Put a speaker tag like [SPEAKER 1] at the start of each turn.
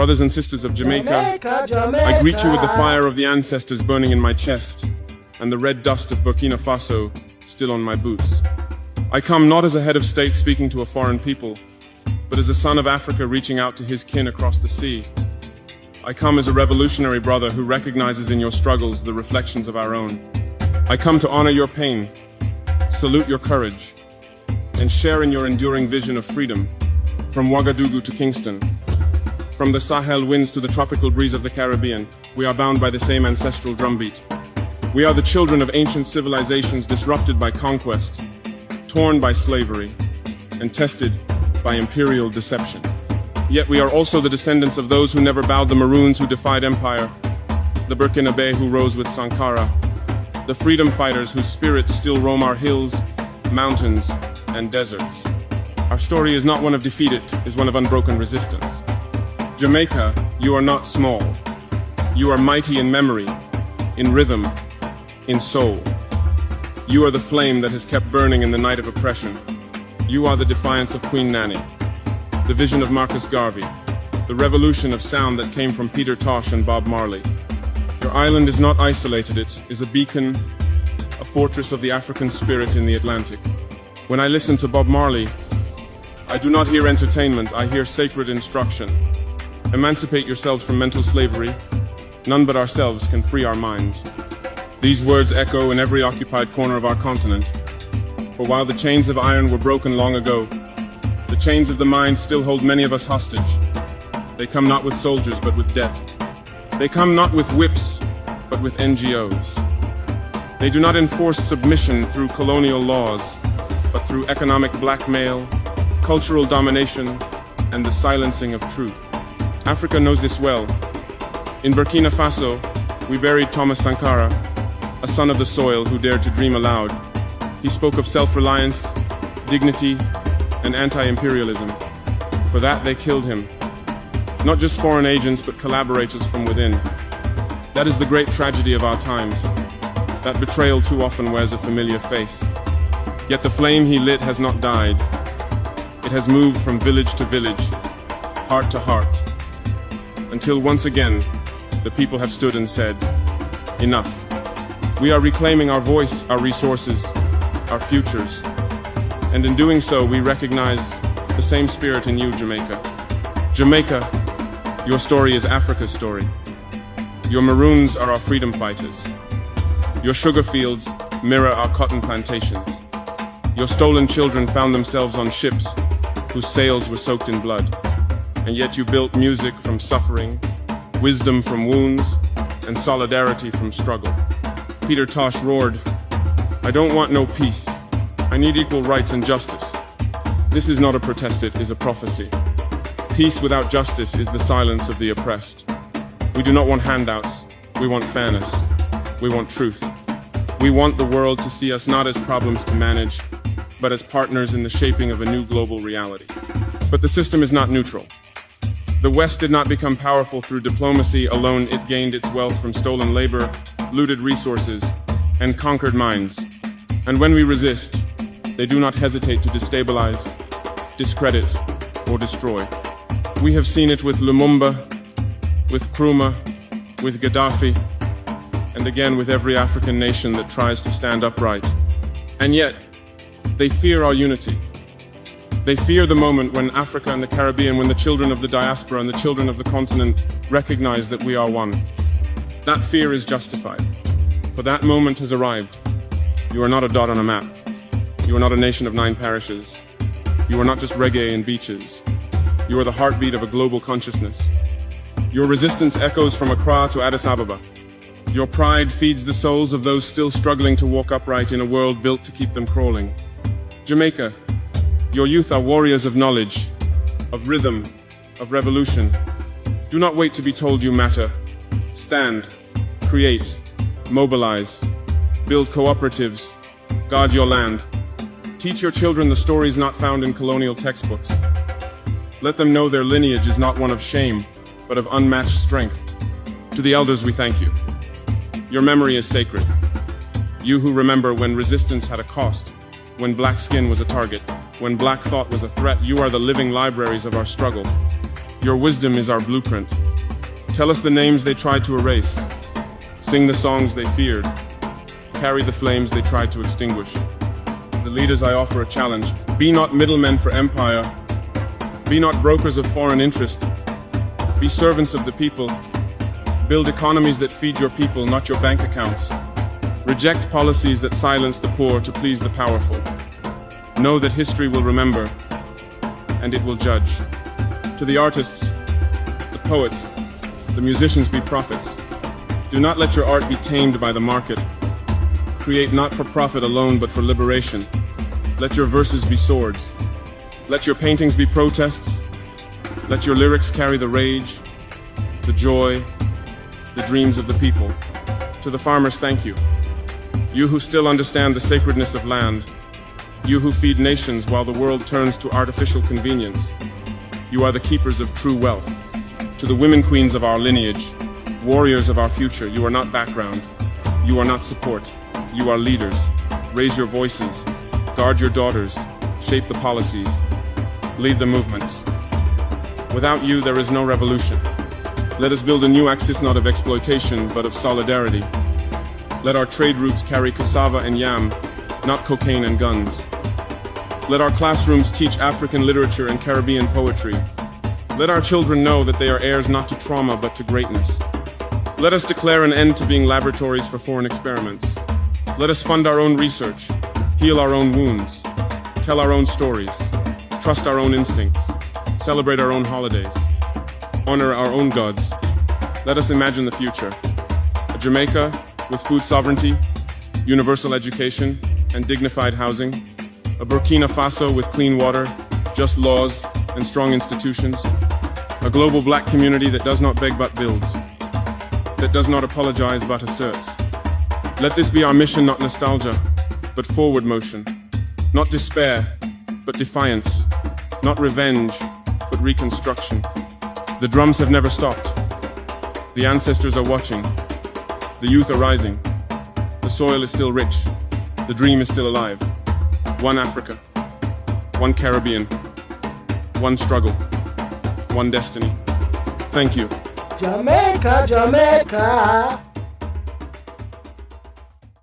[SPEAKER 1] Brothers and sisters of Jamaica, I greet you with the fire of the ancestors burning in my chest and the red dust of Burkina Faso still on my boots. I come not as a head of state speaking to a foreign people, but as a son of Africa reaching out to his kin across the sea. I come as a revolutionary brother who recognizes in your struggles the reflections of our own. I come to honor your pain, salute your courage, and share in your enduring vision of freedom, from Ouagadougou to Kingston. From the Sahel winds to the tropical breeze of the Caribbean, we are bound by the same ancestral drumbeat. We are the children of ancient civilizations disrupted by conquest, torn by slavery, and tested by imperial deception. Yet we are also the descendants of those who never bowed, the Maroons who defied empire, the Burkinabe who rose with Sankara, the freedom fighters whose spirits still roam our hills, mountains, and deserts. Our story is not one of defeat, it is one of unbroken resistance. Jamaica, you are not small. You are mighty in memory, in rhythm, in soul. You are the flame that has kept burning in the night of oppression. You are the defiance of Queen Nanny, the vision of Marcus Garvey, the revolution of sound that came from Peter Tosh and Bob Marley. Your island is not isolated, it is a beacon, a fortress of the African spirit in the Atlantic. When I listen to Bob Marley, I do not hear entertainment, I hear sacred instruction. Emancipate yourselves from mental slavery. None but ourselves can free our minds. These words echo in every occupied corner of our continent. For while the chains of iron were broken long ago, the chains of the mind still hold many of us hostage. They come not with soldiers, but with debt. They come not with whips, but with NGOs. They do not enforce submission through colonial laws, but through economic blackmail, cultural domination, and the silencing of truth. Africa knows this well. In Burkina Faso, we buried Thomas Sankara, a son of the soil who dared to dream aloud. He spoke of self-reliance, dignity, and anti-imperialism. For that, they killed him. Not just foreign agents, but collaborators from within. That is the great tragedy of our times. That betrayal too often wears a familiar face. Yet the flame he lit has not died. It has moved from village to village, heart to heart, until once again, the people have stood and said, enough. We are reclaiming our voice, our resources, our futures. And in doing so, we recognize the same spirit in you, Jamaica. Jamaica, your story is Africa's story. Your Maroons are our freedom fighters. Your sugar fields mirror our cotton plantations. Your stolen children found themselves on ships whose sails were soaked in blood. And yet you built music from suffering, wisdom from wounds, and solidarity from struggle. Peter Tosh roared, "I don't want no peace. I need equal rights and justice." This is not a protest, it is a prophecy. Peace without justice is the silence of the oppressed. We do not want handouts. We want fairness. We want truth. We want the world to see us not as problems to manage, but as partners in the shaping of a new global reality. But the system is not neutral. The West did not become powerful through diplomacy alone. It gained its wealth from stolen labor, looted resources, and conquered minds. And when we resist, they do not hesitate to destabilize, discredit, or destroy. We have seen it with Lumumba, with Nkrumah, with Gaddafi, and again with every African nation that tries to stand upright. And yet, they fear our unity. They fear the moment when Africa and the Caribbean, when the children of the diaspora and the children of the continent recognize that we are one. That fear is justified, for that moment has arrived. You are not a dot on a map. You are not a nation of 9 parishes. You are not just reggae and beaches. You are the heartbeat of a global consciousness. Your resistance echoes from Accra to Addis Ababa. Your pride feeds the souls of those still struggling to walk upright in a world built to keep them crawling. Jamaica, your youth are warriors of knowledge, of rhythm, of revolution. Do not wait to be told you matter. Stand, create, mobilize, build cooperatives, guard your land. Teach your children the stories not found in colonial textbooks. Let them know their lineage is not one of shame, but of unmatched strength. To the elders, we thank you. Your memory is sacred. You who remember when resistance had a cost, when black skin was a target, when black thought was a threat, you are the living libraries of our struggle. Your wisdom is our blueprint. Tell us the names they tried to erase. Sing the songs they feared. Carry the flames they tried to extinguish. The leaders, I offer a challenge. Be not middlemen for empire. Be not brokers of foreign interest. Be servants of the people. Build economies that feed your people, not your bank accounts. Reject policies that silence the poor to please the powerful. Know that history will remember, and it will judge. To the artists, the poets, the musicians, be prophets. Do not let your art be tamed by the market. Create not for profit alone, but for liberation. Let your verses be swords. Let your paintings be protests. Let your lyrics carry the rage, the joy, the dreams of the people. To the farmers, thank you. You who still understand the sacredness of land. You who feed nations while the world turns to artificial convenience. You are the keepers of true wealth. To the women queens of our lineage, warriors of our future, you are not background. You are not support. You are leaders. Raise your voices. Guard your daughters. Shape the policies. Lead the movements. Without you, there is no revolution. Let us build a new axis not of exploitation, but of solidarity. Let our trade routes carry cassava and yam, not cocaine and guns. Let our classrooms teach African literature and Caribbean poetry. Let our children know that they are heirs not to trauma, but to greatness. Let us declare an end to being laboratories for foreign experiments. Let us fund our own research, heal our own wounds, tell our own stories, trust our own instincts, celebrate our own holidays, honor our own gods. Let us imagine the future. A Jamaica with food sovereignty, universal education, and dignified housing. A Burkina Faso with clean water, just laws, and strong institutions. A global black community that does not beg but builds, that does not apologize but asserts. Let this be our mission, not nostalgia, but forward motion. Not despair, but defiance. Not revenge, but reconstruction. The drums have never stopped. The ancestors are watching. The youth are rising. The soil is still rich. The dream is still alive. One Africa, one Caribbean, one struggle, one destiny. Thank you.
[SPEAKER 2] Jamaica, Jamaica.